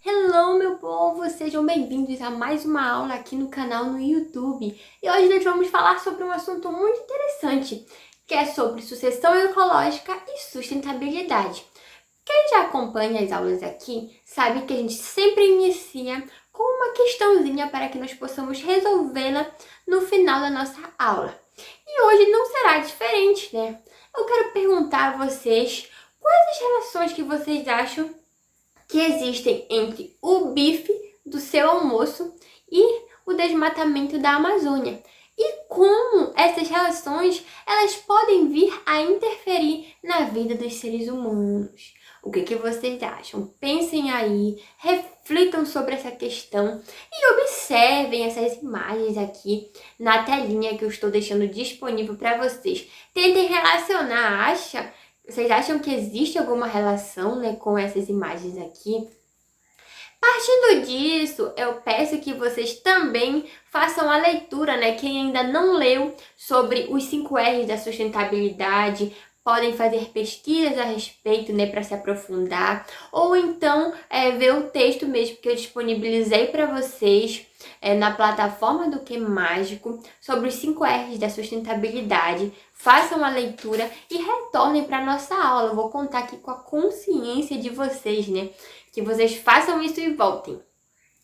Hello, meu povo! Sejam bem-vindos a mais uma aula aqui no canal no YouTube. E hoje nós vamos falar sobre um assunto muito interessante, que é sobre sucessão ecológica e sustentabilidade. Quem já acompanha as aulas aqui sabe que a gente sempre inicia com uma questãozinha para que nós possamos resolvê-la no final da nossa aula. E hoje não será diferente, né? Eu quero perguntar a vocês quais as relações que vocês acham que existem entre o bife do seu almoço e o desmatamento da Amazônia. E como essas relações elas podem vir a interferir na vida dos seres humanos. O que vocês acham? Pensem aí, reflitam sobre essa questão e observem essas imagens aqui na telinha que eu estou deixando disponível para vocês. Tentem relacionar, vocês acham que existe alguma relação, né, com essas imagens aqui? Partindo disso, eu peço que vocês também façam a leitura, né? Quem ainda não leu sobre os 5 R's da sustentabilidade, podem fazer pesquisas a respeito, né, para se aprofundar, ou então ver o texto mesmo que eu disponibilizei para vocês na plataforma do Que Mágico sobre os 5 R's da sustentabilidade. Façam a leitura e retornem para a nossa aula. Eu vou contar aqui com a consciência de vocês, né? Que vocês façam isso e voltem.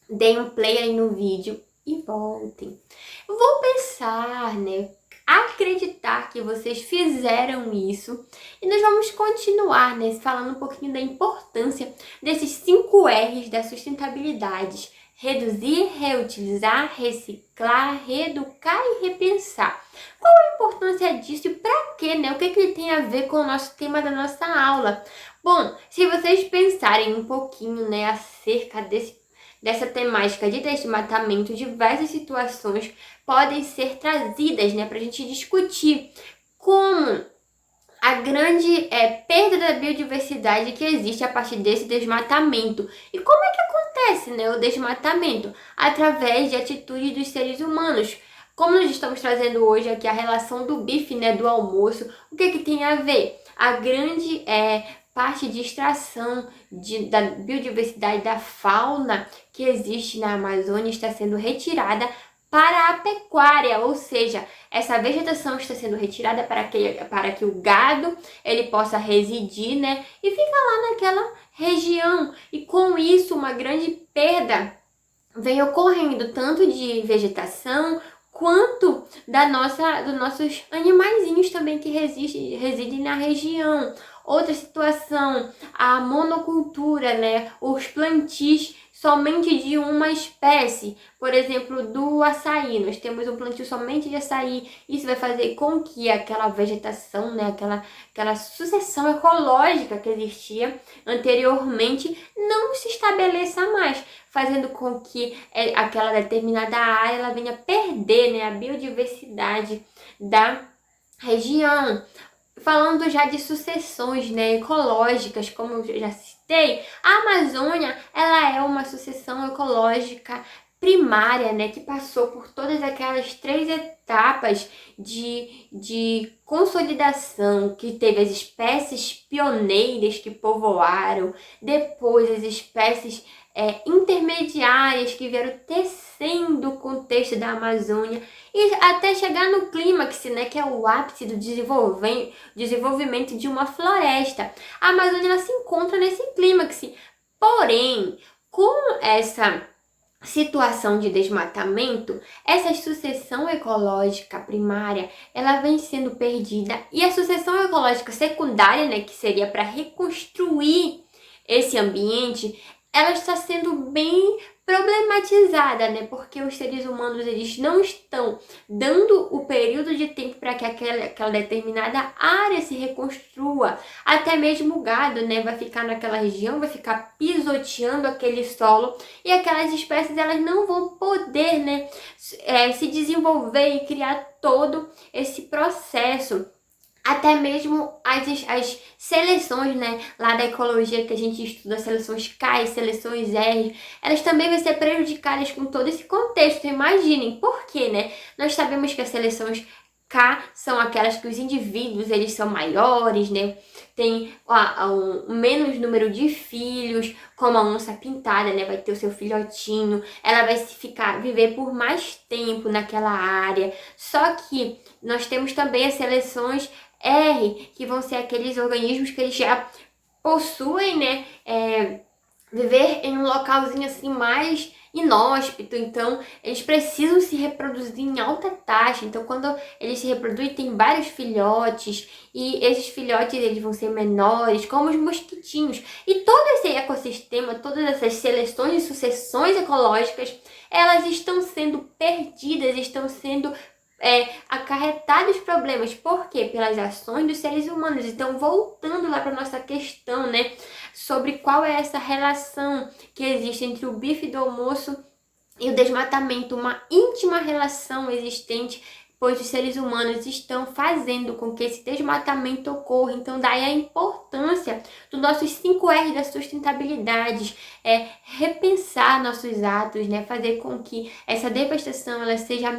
Deem um play aí no vídeo e voltem. Eu vou pensar, né? Acreditar que vocês fizeram isso. E nós vamos continuar, né? Falando um pouquinho da importância desses 5 R's da sustentabilidade. Reduzir, reutilizar, reciclar, reeducar e repensar. Qual a importância disso e para quê, né? O que ele tem a ver com o nosso tema da nossa aula? Bom, se vocês pensarem um pouquinho, né, acerca dessa temática de desmatamento, diversas situações podem ser trazidas, né, para a gente discutir como a grande perda da biodiversidade que existe a partir desse desmatamento. E como é que acontece, né, o desmatamento? Através de atitudes dos seres humanos. Como nós estamos trazendo hoje aqui a relação do bife, né, do almoço, o que tem a ver? A grande parte de extração da biodiversidade da fauna que existe na Amazônia está sendo retirada para a pecuária, ou seja, essa vegetação está sendo retirada para que o gado ele possa residir, né, e ficar lá naquela região. E com isso uma grande perda vem ocorrendo, tanto de vegetação quanto dos nossos animaizinhos também que residem na região. Outra situação, a monocultura, né? Os plantios somente de uma espécie. Por exemplo, do açaí. Nós temos um plantio somente de açaí. Isso vai fazer com que aquela vegetação, né? Aquela sucessão ecológica que existia anteriormente não se estabeleça mais, fazendo com que aquela determinada área ela venha perder, né, a biodiversidade da região. Falando já de sucessões, né, ecológicas, como eu já citei, a Amazônia ela é uma sucessão ecológica primária, né, que passou por todas aquelas 3 etapas de consolidação, que teve as espécies pioneiras que povoaram, depois as espécies intermediárias que vieram tecendo o contexto da Amazônia e até chegar no clímax, né, que é o ápice do desenvolvimento de uma floresta. A Amazônia ela se encontra nesse clímax, porém, com essa situação de desmatamento, essa sucessão ecológica primária, ela vem sendo perdida e a sucessão ecológica secundária, né, que seria para reconstruir esse ambiente, ela está sendo bem problematizada, né? Porque os seres humanos eles não estão dando o período de tempo para que aquela determinada área se reconstrua. Até mesmo o gado, né, vai ficar naquela região, vai ficar pisoteando aquele solo e aquelas espécies elas não vão poder, né, se desenvolver e criar todo esse processo. Até mesmo as seleções, né, lá da ecologia que a gente estuda, seleções K, seleções R, elas também vão ser prejudicadas com todo esse contexto. Imaginem, por quê, né? Nós sabemos que as seleções K são aquelas que os indivíduos, eles são maiores, né? Tem um menos número de filhos, como a onça pintada, né? Vai ter o seu filhotinho, ela vai viver por mais tempo naquela área. Só que nós temos também as seleções R, que vão ser aqueles organismos que eles já possuem, né? Viver em um localzinho assim mais inóspito, então eles precisam se reproduzir em alta taxa. Então quando eles se reproduzem tem vários filhotes e esses filhotes eles vão ser menores, como os mosquitinhos. E todo esse ecossistema, todas essas seleções e sucessões ecológicas, elas estão sendo perdidas, estão sendo acarretados problemas. Por quê? Pelas ações dos seres humanos. Então, voltando lá para nossa questão, né, sobre qual é essa relação que existe entre o bife do almoço e o desmatamento, uma íntima relação existente, pois os seres humanos estão fazendo com que esse desmatamento ocorra. Então, daí a importância dos nossos 5 R's da sustentabilidade, repensar nossos atos, né, fazer com que essa devastação ela seja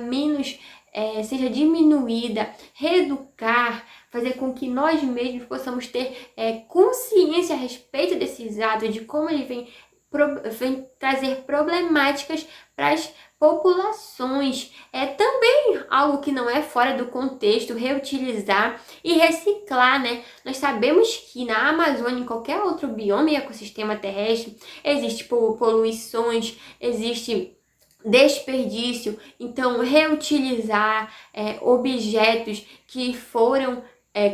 seja diminuída, reeducar, fazer com que nós mesmos possamos ter consciência a respeito desses atos, de como ele vem trazer problemáticas para as populações. É também algo que não é fora do contexto, reutilizar e reciclar, né? Nós sabemos que na Amazônia, em qualquer outro bioma e ecossistema terrestre, existe poluições, existe desperdício. Então, reutilizar objetos que foram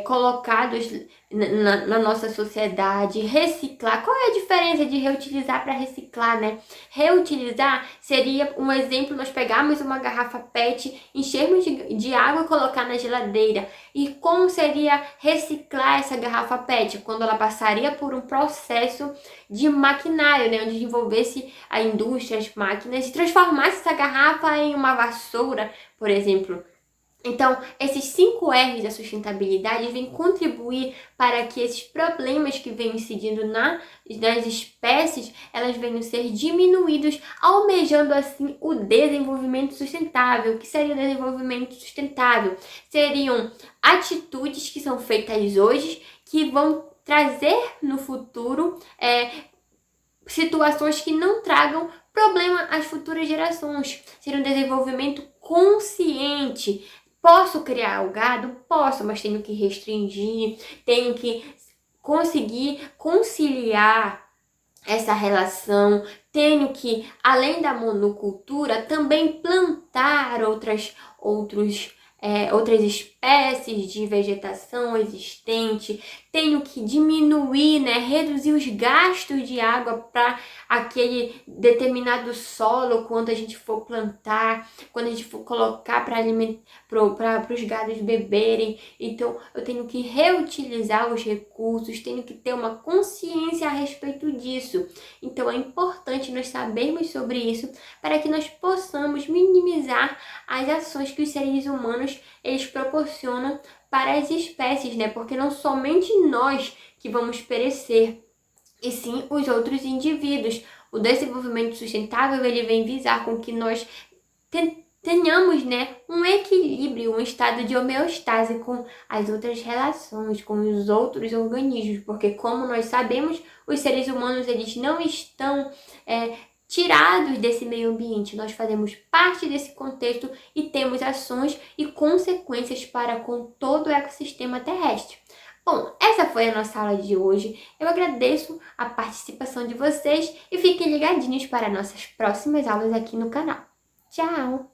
colocados na nossa sociedade, reciclar. Qual é a diferença de reutilizar para reciclar, né? Reutilizar seria um exemplo, nós pegarmos uma garrafa PET, enchermos de água e colocar na geladeira. E como seria reciclar essa garrafa PET? Quando ela passaria por um processo de maquinário, né? Onde desenvolvesse a indústria, as máquinas, e transformasse essa garrafa em uma vassoura, por exemplo. Então, esses 5 R's da sustentabilidade vêm contribuir para que esses problemas que vêm incidindo nas espécies, elas venham ser diminuídos, almejando assim o desenvolvimento sustentável. O que seria o desenvolvimento sustentável? Seriam atitudes que são feitas hoje, que vão trazer no futuro situações que não tragam problema às futuras gerações. Seria um desenvolvimento consciente. Posso criar o gado? Posso, mas tenho que restringir, tenho que conseguir conciliar essa relação, tenho que, além da monocultura, também plantar outras espécies de vegetação existente, tenho que diminuir, né, reduzir os gastos de água para aquele determinado solo quando a gente for plantar, quando a gente for colocar para os gados beberem. Então, eu tenho que reutilizar os recursos, tenho que ter uma consciência a respeito disso. Então, é importante nós sabermos sobre isso para que nós possamos minimizar as ações que os seres humanos eles proporcionam para as espécies, né? Porque não somente nós que vamos perecer, e sim os outros indivíduos. O desenvolvimento sustentável ele vem visar com que nós tenhamos, né, um equilíbrio, um estado de homeostase com as outras relações, com os outros organismos, porque como nós sabemos, os seres humanos eles não estão tirados desse meio ambiente, nós fazemos parte desse contexto e temos ações e consequências para com todo o ecossistema terrestre. Bom, essa foi a nossa aula de hoje. Eu agradeço a participação de vocês e fiquem ligadinhos para nossas próximas aulas aqui no canal. Tchau!